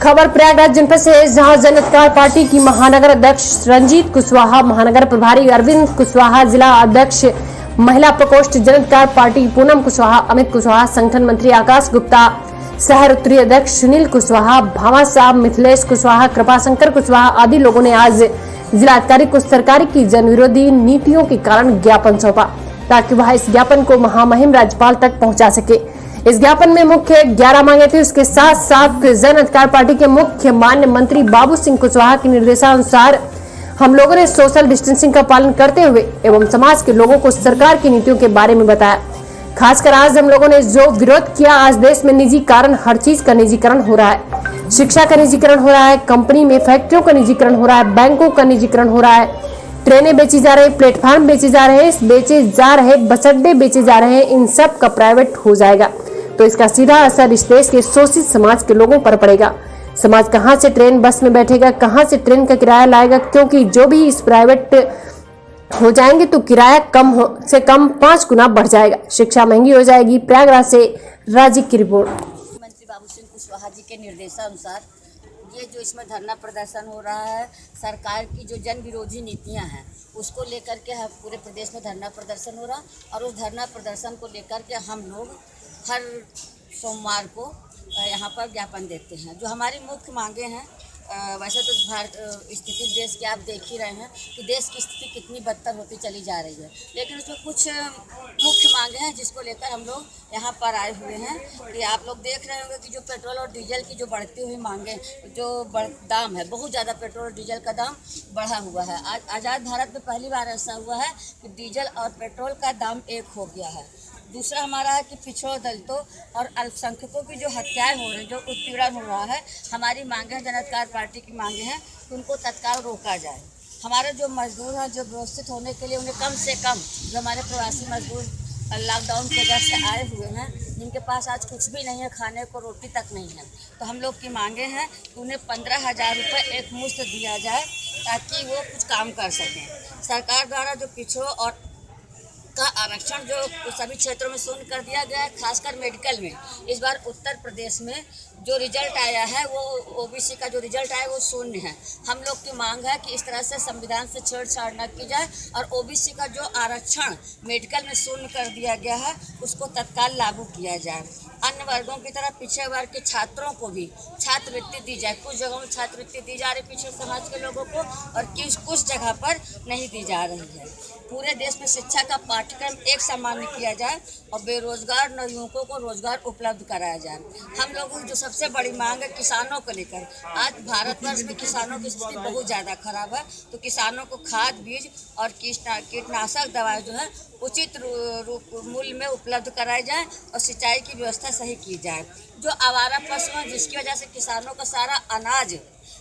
खबर प्रयागराज जनपद से है, जहां जन अधिकार पार्टी की महानगर अध्यक्ष रंजीत कुशवाहा, महानगर प्रभारी अरविंद कुशवाहा, जिला अध्यक्ष महिला प्रकोष्ठ जन अधिकार पार्टी पूनम कुशवाहा, अमित कुशवाहा, संगठन मंत्री आकाश गुप्ता, शहर उत्तरी अध्यक्ष सुनील कुशवाहा, भामा साहब, मिथिलेश कुशवाहा, कृपाशंकर कुशवाहा आदि लोगों ने आज जिलाधिकारी को सरकार की जन विरोधी नीतियों के कारण ज्ञापन सौंपा, ताकि वह इस ज्ञापन को महामहिम राज्यपाल तक पहुंचा सके। इस ज्ञापन में मुख्य 11 मांगे थी। उसके साथ साथ जन अधिकार पार्टी के मुख्य मान्य मंत्री बाबू सिंह कुशवाहा के निर्देशानुसार हम लोगों ने सोशल डिस्टेंसिंग का पालन करते हुए एवं समाज के लोगों को सरकार की नीतियों के बारे में बताया। खासकर आज हम लोगों ने जो विरोध किया, आज देश में निजी कारण, हर चीज का निजीकरण हो रहा है। शिक्षा का निजीकरण हो रहा है, कंपनी में फैक्ट्रियों का निजीकरण हो रहा है, बैंकों का निजीकरण हो रहा है, ट्रेनें बेची जा रही, प्लेटफॉर्म बेचे जा रहे, बस अड्डे बेचे जा रहे हैं, इन सब का प्राइवेट हो जाएगा तो इसका सीधा असर इस देश के शोषित समाज के लोगों पर पड़ेगा। समाज कहां से ट्रेन बस में बैठेगा, कहां से ट्रेन का किराया लाएगा, क्योंकि जो भी इस प्राइवेट हो जाएंगे तो किराया कम से कम 5 गुना बढ़ जाएगा, शिक्षा महंगी हो जाएगी। प्रयागराज से राजीव की रिपोर्ट। मंत्री बाबू सिंह कुशवाहा जी के निर्देशानुसार ये जो इसमें धरना प्रदर्शन हो रहा है, सरकार की जो जन विरोधी नीतियां हैं उसको लेकर के पूरे प्रदेश में धरना प्रदर्शन हो रहा, और उस धरना प्रदर्शन को लेकर के हम लोग हर सोमवार को यहाँ पर ज्ञापन देते हैं। जो हमारी मुख्य मांगे हैं, वैसे तो भारत स्थिति देश की आप देख ही रहे हैं कि देश की स्थिति कितनी बदतर होती चली जा रही है, लेकिन उसमें कुछ मुख्य मांगे हैं जिसको लेकर हम लोग यहाँ पर आए हुए हैं। कि आप लोग देख रहे होंगे कि जो पेट्रोल और डीजल की जो बढ़ती हुई मांगे, जो दाम है, बहुत ज़्यादा पेट्रोल और डीजल का दाम बढ़ा हुआ है। आज आज़ाद भारत में पहली बार ऐसा हुआ है कि डीजल और पेट्रोल का दाम एक हो गया है। दूसरा हमारा है कि पिछड़ों, दलितों और अल्पसंख्यकों की जो हत्याएं हो रही, जो उत्पीड़न हो रहा है, हमारी मांगे हैं, जन अधिकार पार्टी की मांगे हैं कि उनको तत्काल रोका जाए। हमारे जो मजदूर हैं, जो व्यवस्थित होने के लिए उन्हें कम से कम, जो हमारे प्रवासी मजदूर लॉकडाउन की वजह से आए हुए हैं, जिनके पास आज कुछ भी नहीं है, खाने को रोटी तक नहीं है, तो हम लोग की मांगे हैं कि उन्हें 15,000 रुपये एक मुश्त दिया जाए ताकि वो कुछ काम कर सकें। सरकार द्वारा जो पिछड़ों और का आरक्षण जो सभी क्षेत्रों में शून्य कर दिया गया है, खासकर मेडिकल में। इस बार उत्तर प्रदेश में जो रिजल्ट आया है, वो ओबीसी का जो रिजल्ट आया है वो शून्य है। हम लोग की मांग है कि इस तरह से संविधान से छेड़छाड़ न की जाए और ओबीसी का जो आरक्षण मेडिकल में शून्य कर दिया गया है उसको तत्काल लागू किया जाए। अन्य वर्गों की तरह पिछड़े वर्ग के छात्रों को भी छात्रवृत्ति दी जाए। कुछ जगहों में छात्रवृत्ति दी जा रही पिछड़े समाज के लोगों को, और कुछ जगह पर नहीं दी जा रही है। पूरे देश में शिक्षा का पाठ्यक्रम एक समान किया जाए और बेरोजगार नवयुवकों को रोजगार उपलब्ध कराया जाए। हम लोगों की जो सबसे बड़ी मांग है किसानों को लेकर, आज भारतवर्ष में किसानों की स्थिति बहुत ज़्यादा खराब है, तो किसानों को खाद, बीज और कीटनाशक दवाएं जो है उचित मूल्य में उपलब्ध कराई जाए और सिंचाई की व्यवस्था सही की जाए। जो आवारा पशु हैं, जिसकी वजह से किसानों का सारा अनाज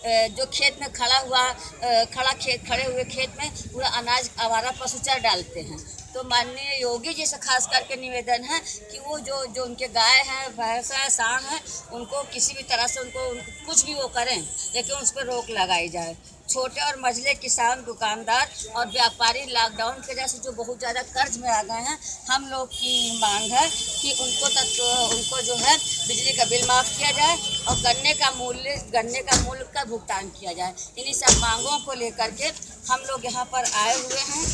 जो खेत में खड़े हुए खेत में पूरा अनाज आवारा पशु चर डालते हैं। तो माननीय योगी जी से खास करके निवेदन है कि वो जो उनके गाय हैं, भैंस हैं, सांड हैं, उनको किसी भी तरह से उनको कुछ भी वो करें, लेकिन उस पर रोक लगाई जाए। छोटे और मझले किसान, दुकानदार और व्यापारी लॉकडाउन की वजह से जो बहुत ज़्यादा कर्ज में आ गए हैं, हम लोग की मांग है कि उनको जो है बिजली का बिल माफ़ किया जाए और गन्ने का मूल्य का भुगतान किया जाए। इन्हीं सब मांगों को लेकर के हम लोग यहाँ पर आए हुए हैं।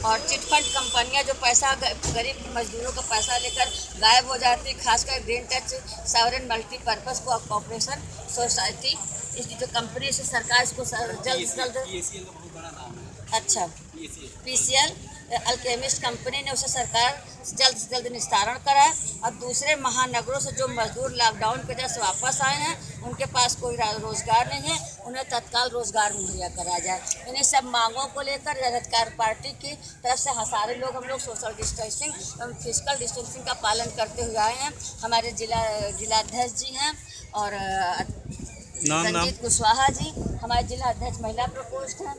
और चिटफंड कंपनियां जो पैसा गरीब मजदूरों का पैसा लेकर गायब हो जाती, खासकर green touch sovereign multipurpose corporation society, इसकी जो कंपनी से सरकार इसको जल्द से जल्द, अच्छा पीसीएल अल्केमिस्ट कंपनी ने उसे सरकार जल्द से जल्द निस्तारण कराए, और दूसरे महानगरों से जो मजदूर लॉकडाउन की वजह से वापस आए हैं, उनके पास कोई रोजगार नहीं है, उन्हें तत्काल रोजगार मुहैया कराया जाए। इन्हीं सब मांगों को लेकर जन अधिकार पार्टी की तरफ से सारे लोग, हम लोग सोशल डिस्टेंसिंग एवं फिजिकल डिस्टेंसिंग का पालन करते हुए आए हैं। हमारे जिलाध्यक्ष जी हैं और रंजीत कुशवाहा जी हमारे जिला अध्यक्ष महिला प्रकोष्ठ हैं,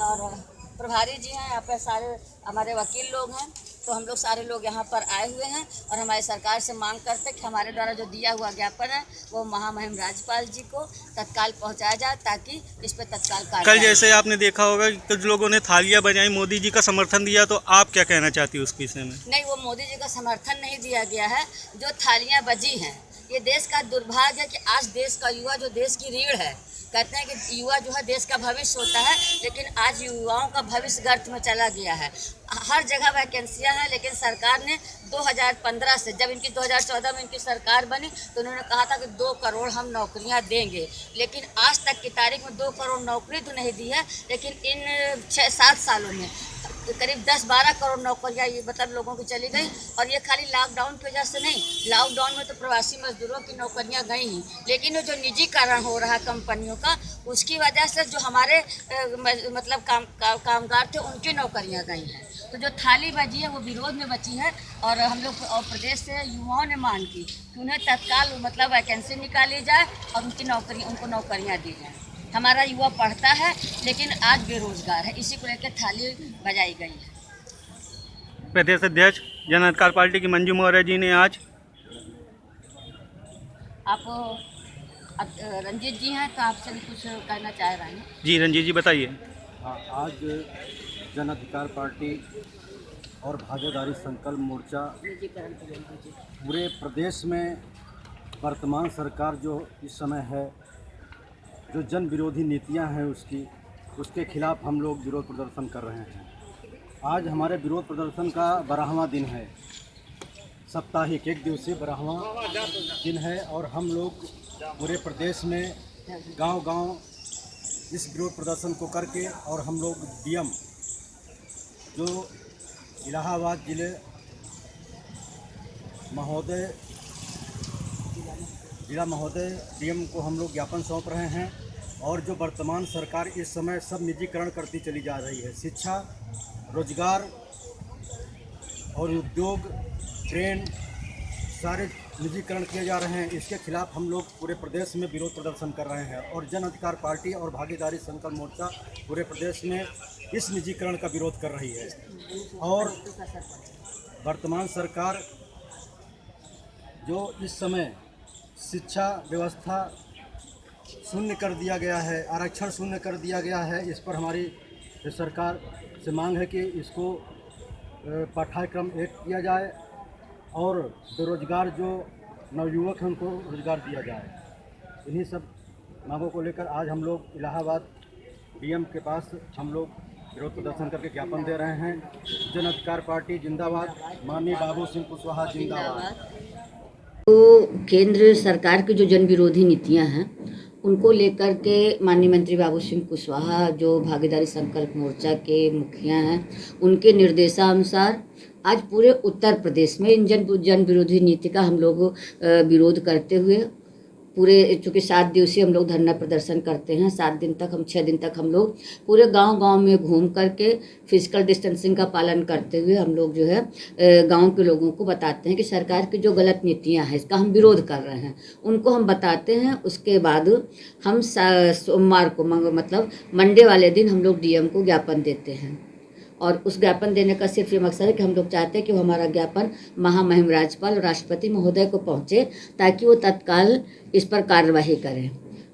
और प्रभारी जी हैं, यहाँ पर सारे हमारे वकील लोग हैं। तो हम लोग सारे लोग यहाँ पर आए हुए हैं और हमारी सरकार से मांग करते हैं कि हमारे द्वारा जो दिया हुआ ज्ञापन है वो महामहिम राज्यपाल जी को तत्काल पहुँचाया जाए, ताकि इस पर तत्काल कार्य। कल जैसे आपने देखा होगा कि कुछ लोगों ने थालियां बजाई, मोदी जी का समर्थन दिया, तो आप क्या कहना चाहती हैं उस विषय में? नहीं, वो मोदी जी का समर्थन नहीं दिया गया है। जो थालियाँ बजी हैं ये देश का दुर्भाग्य है कि आज देश का युवा जो देश की रीढ़ है, कहते हैं कि युवा जो है देश का भविष्य होता है, लेकिन आज युवाओं का भविष्य गर्त में चला गया है। हर जगह वैकेंसियां हैं, लेकिन सरकार ने 2015 से, जब इनकी 2014 में इनकी सरकार बनी तो उन्होंने कहा था कि 2 करोड़ हम नौकरियां देंगे, लेकिन आज तक की तारीख में 2 करोड़ नौकरी तो नहीं दी है, लेकिन इन 6-7 सालों में करीब 10-12 करोड़ नौकरियां ये मतलब लोगों की चली गई। और ये खाली लॉकडाउन की वजह से नहीं, लॉकडाउन में तो प्रवासी मजदूरों की नौकरियां गई ही, लेकिन वो जो निजीकरण हो रहा है कंपनियों का, उसकी वजह से जो हमारे मतलब कामगार थे उनकी नौकरियां गई हैं। तो जो थाली बची है वो विरोध में बची है, और हम लोग और प्रदेश से युवाओं ने मांग की कि उन्हें तत्काल मतलब वैकेंसी निकाली जाए और उनको नौकरियाँ दी जाए। हमारा युवा पढ़ता है लेकिन आज बेरोजगार है, इसी को लेकर थाली बजाई गई है। प्रदेश अध्यक्ष जन अधिकार पार्टी की मंजू मौर्य जी ने आज आप रंजीत जी हैं तो आपसे भी कुछ कहना चाह रहे हैं। जी रंजीत जी बताइए। आज जन अधिकार पार्टी और भागीदारी संकल्प मोर्चा पूरे प्रदेश में वर्तमान सरकार जो इस समय है, जो जन विरोधी नीतियां हैं उसके खिलाफ हम लोग विरोध प्रदर्शन कर रहे हैं। आज हमारे विरोध प्रदर्शन का 12वां दिन है, साप्ताहिक 1 दिवसीय 12वां दिन है, और हम लोग पूरे प्रदेश में गांव-गांव इस विरोध प्रदर्शन को करके, और हम लोग डीएम जो इलाहाबाद जिले जिला महोदय डीएम को हम लोग ज्ञापन सौंप रहे हैं। और जो वर्तमान सरकार इस समय सब निजीकरण करती चली जा रही है, शिक्षा, रोजगार और उद्योग, ट्रेन, सारे निजीकरण किए जा रहे हैं, इसके खिलाफ हम लोग पूरे प्रदेश में विरोध प्रदर्शन कर रहे हैं। और जन अधिकार पार्टी और भागीदारी संकल्प मोर्चा पूरे प्रदेश में इस निजीकरण का विरोध कर रही है। और वर्तमान सरकार जो इस समय शिक्षा व्यवस्था शून्य कर दिया गया है, आरक्षण शून्य कर दिया गया है, इस पर हमारी सरकार से मांग है कि इसको पाठ्यक्रम एक किया जाए और बेरोजगार जो नवयुवक हैं उनको रोजगार दिया जाए। इन्हीं सब मांगों को लेकर आज हम लोग इलाहाबाद डीएम के पास हम लोग विरोध प्रदर्शन करके ज्ञापन दे रहे हैं। जन अधिकार पार्टी जिंदाबाद, माननीय बाबू सिंह कुशवाहा जिंदाबाद। तो केंद्र सरकार की जो जन विरोधी नीतियां हैं उनको लेकर के माननीय मंत्री बाबू सिंह कुशवाहा जो भागीदारी संकल्प मोर्चा के मुखिया हैं, उनके निर्देशानुसार आज पूरे उत्तर प्रदेश में इन जन विरोधी नीति का हम लोग विरोध करते हुए पूरे, चूँकि 7 दिवसीय हम लोग धरना प्रदर्शन करते हैं, 6 दिन तक हम लोग पूरे गांव में घूम करके फिजिकल डिस्टेंसिंग का पालन करते हुए हम लोग जो है गांव के लोगों को बताते हैं कि सरकार की जो गलत नीतियां हैं इसका हम विरोध कर रहे हैं, उनको हम बताते हैं। उसके बाद हम सोमवार को मतलब मंडे वाले दिन हम लोग डीएम को ज्ञापन देते हैं, और उस ज्ञापन देने का सिर्फ ये मकसद है कि हम लोग चाहते हैं कि वो हमारा ज्ञापन महामहिम राज्यपाल और राष्ट्रपति महोदय को पहुँचे, ताकि वो तत्काल इस पर कार्यवाही करें।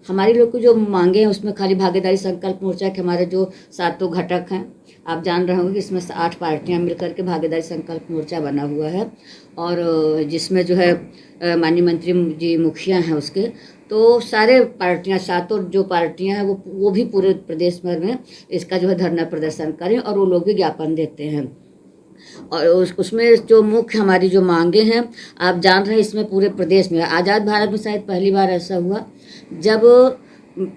हमारी लोग की जो मांगे हैं उसमें खाली भागीदारी संकल्प मोर्चा के हमारे जो 7 घटक हैं, आप जान रहे होंगे कि इसमें 8 पार्टियां मिलकर के भागीदारी संकल्प मोर्चा बना हुआ है, और जिसमें जो है माननीय मंत्री जी मुखिया हैं उसके, तो सारे पार्टियां 7 जो पार्टियां हैं वो भी पूरे प्रदेश भर में इसका जो है धरना प्रदर्शन करें, और वो लोग भी ज्ञापन देते हैं। और उसमें जो मुख्य हमारी जो मांगे हैं, आप जान रहे हैं इसमें पूरे प्रदेश में आज़ाद भारत में शायद पहली बार ऐसा हुआ जब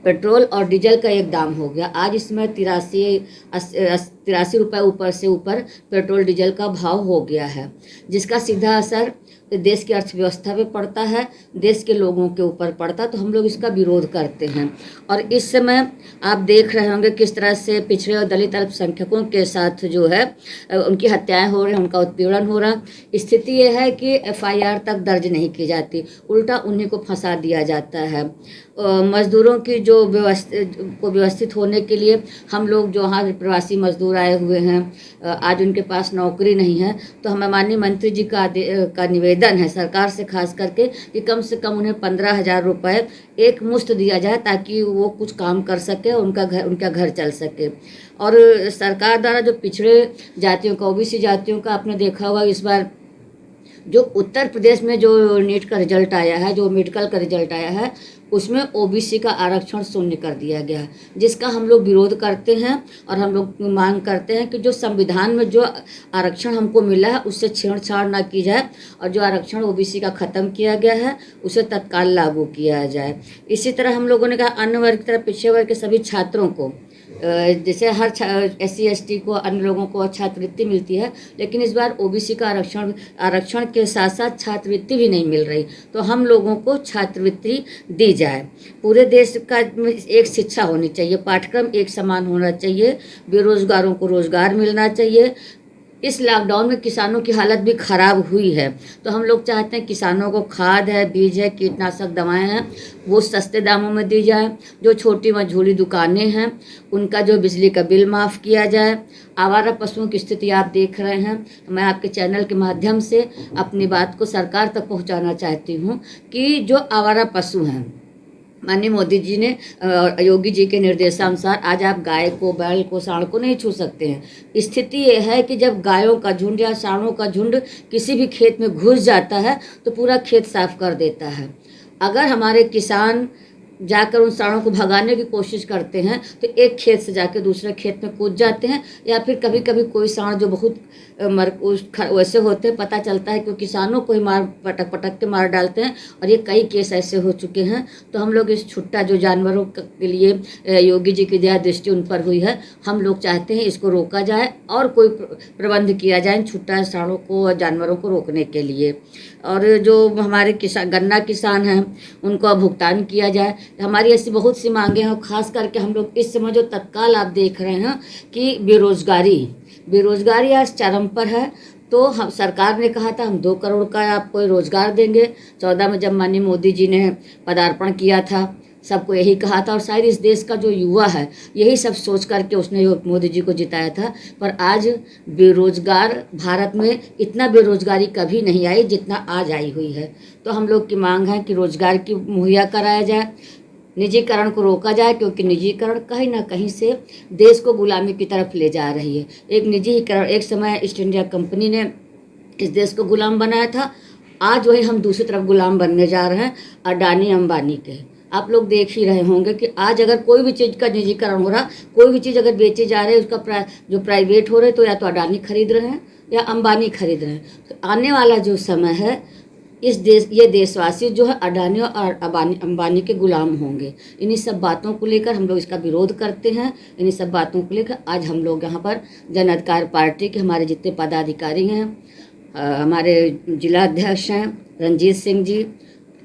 पेट्रोल और डीजल का एक दाम हो गया। आज इसमें 83 रुपये ऊपर से ऊपर पेट्रोल डीजल का भाव हो गया है, जिसका सीधा असर देश की अर्थव्यवस्था पे पड़ता है, देश के लोगों के ऊपर पड़ता है। तो हम लोग इसका विरोध करते हैं। और इस समय आप देख रहे होंगे किस तरह से पिछड़े और दलित अल्पसंख्यकों के साथ जो है उनकी हत्याएं हो रही हैं, उनका उत्पीड़न हो रहा। स्थिति ये है कि FIR तक दर्ज नहीं की जाती, उल्टा उन्हीं को फंसा दिया जाता है। मजदूरों की जो व्यवस्थित होने के लिए हम लोग जो यहाँ प्रवासी मजदूर आए हुए हैं, आज उनके पास नौकरी नहीं है, तो हमें माननीय मंत्री जी का निवेदन है सरकार से खास करके कि कम से कम उन्हें 15,000 रुपये एक मुश्त दिया जाए, ताकि वो कुछ काम कर सके, उनका घर चल सके। और सरकार द्वारा जो पिछड़े जातियों का, OBC जातियों का आपने देखा होगा इस बार जो उत्तर प्रदेश में जो नीट का रिजल्ट आया है, जो मेडिकल का रिजल्ट आया है, उसमें ओबीसी का आरक्षण शून्य कर दिया गया है, जिसका हम लोग विरोध करते हैं और हम लोग मांग करते हैं कि जो संविधान में जो आरक्षण हमको मिला है उससे छेड़छाड़ ना की जाए और जो आरक्षण ओबीसी का ख़त्म किया गया है उसे तत्काल लागू किया जाए। इसी तरह हम लोगों ने कहा अन्य वर्ग की तरह पिछड़े वर्ग के सभी छात्रों को, जैसे हर SC ST को अन्य लोगों को छात्रवृत्ति मिलती है, लेकिन इस बार ओबीसी का आरक्षण के साथ साथ छात्रवृत्ति भी नहीं मिल रही, तो हम लोगों को छात्रवृत्ति दी जाए। पूरे देश का एक शिक्षा होनी चाहिए, पाठ्यक्रम एक समान होना चाहिए, बेरोजगारों को रोजगार मिलना चाहिए। इस लॉकडाउन में किसानों की हालत भी ख़राब हुई है, तो हम लोग चाहते हैं किसानों को खाद है, बीज है, कीटनाशक दवाएं हैं, वो सस्ते दामों में दी जाए। जो छोटी मझोली दुकानें हैं उनका जो बिजली का बिल माफ़ किया जाए। आवारा पशुओं की स्थिति आप देख रहे हैं, मैं आपके चैनल के माध्यम से अपनी बात को सरकार तक पहुंचाना चाहती हूं कि जो आवारा पशु हैं, माननीय मोदी जी ने योगी जी के निर्देशानुसार आज आप गाय को, बैल को, सांड को नहीं छू सकते हैं। स्थिति ये है कि जब गायों का झुंड या सांडों का झुंड किसी भी खेत में घुस जाता है तो पूरा खेत साफ कर देता है। अगर हमारे किसान जाकर उन सांडों को भगाने की कोशिश करते हैं तो एक खेत से जाकर दूसरे खेत में कूद जाते हैं, या फिर कभी कभी कोई सांड जो बहुत वैसे होते हैं, पता चलता है कि किसानों को ही पटक के मार डालते हैं, और ये कई केस ऐसे हो चुके हैं। तो हम लोग इस छुट्टा जो जानवरों के लिए योगी जी की दया दृष्टि उन पर हुई है, हम लोग चाहते हैं इसको रोका जाए और कोई प्रबंध किया जाए छुट्टा सांडों को, जानवरों को रोकने के लिए। और जो हमारे गन्ना किसान हैं उनको भुगतान किया जाए। हमारी ऐसी बहुत सी मांगे हैं, और ख़ास करके हम लोग इस समय जो तत्काल आप देख रहे हैं कि बेरोज़गारी आज चरम पर है। तो हम सरकार ने कहा था हम 2 करोड़ का आपको रोज़गार देंगे। 14 में जब माननीय मोदी जी ने पदार्पण किया था, सबको यही कहा था, और शायद इस देश का जो युवा है यही सब सोच करके उसने मोदी जी को जिताया था। पर आज बेरोजगार भारत में इतना बेरोजगारी कभी नहीं आई जितना आज आई हुई है। तो हम लोग की मांग है कि रोजगार की मुहैया कराया जाए, निजीकरण को रोका जाए, क्योंकि निजीकरण कहीं ना कहीं से देश को गुलामी की तरफ ले जा रही है। एक निजीकरण, एक समय ईस्ट इंडिया कंपनी ने इस देश को गुलाम बनाया था, आज वही हम दूसरी तरफ गुलाम बनने जा रहे हैं अडानी अंबानी के। आप लोग देख ही रहे होंगे कि आज अगर कोई भी चीज़ का निजीकरण हो रहा, कोई भी चीज़ अगर बेची जा रही है, उसका जो प्राइवेट हो रहे, तो या तो अडानी खरीद रहे हैं या अंबानी खरीद रहे हैं। तो आने वाला जो समय है ये देशवासी जो है अडानी और अंबानी के गुलाम होंगे। इन्हीं सब बातों को लेकर हम लोग इसका विरोध करते हैं। इन्हीं सब बातों को लेकर आज हम लोग यहाँ पर जन अधिकार पार्टी के हमारे जितने पदाधिकारी हैं, हमारे जिला अध्यक्ष हैं रंजीत सिंह जी,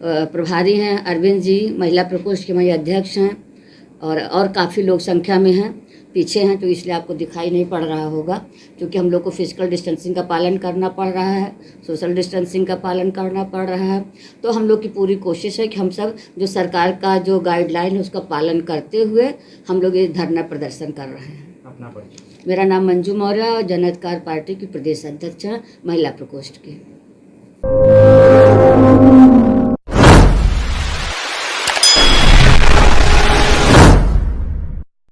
प्रभारी हैं अरविंद जी, महिला प्रकोष्ठ के हमारे अध्यक्ष हैं, और काफ़ी लोग संख्या में हैं, पीछे हैं तो इसलिए आपको दिखाई नहीं पड़ रहा होगा, क्योंकि हम लोग को फिजिकल डिस्टेंसिंग का पालन करना पड़ रहा है, सोशल डिस्टेंसिंग का पालन करना पड़ रहा है। तो हम लोग की पूरी कोशिश है कि हम सब जो सरकार का जो गाइडलाइन है उसका पालन करते हुए हम लोग ये धरना प्रदर्शन कर रहे हैं। अपना परिचय। मेरा नाम मंजू मौर्य और जन अधिकार पार्टी की प्रदेश अध्यक्ष हैं महिला प्रकोष्ठ की।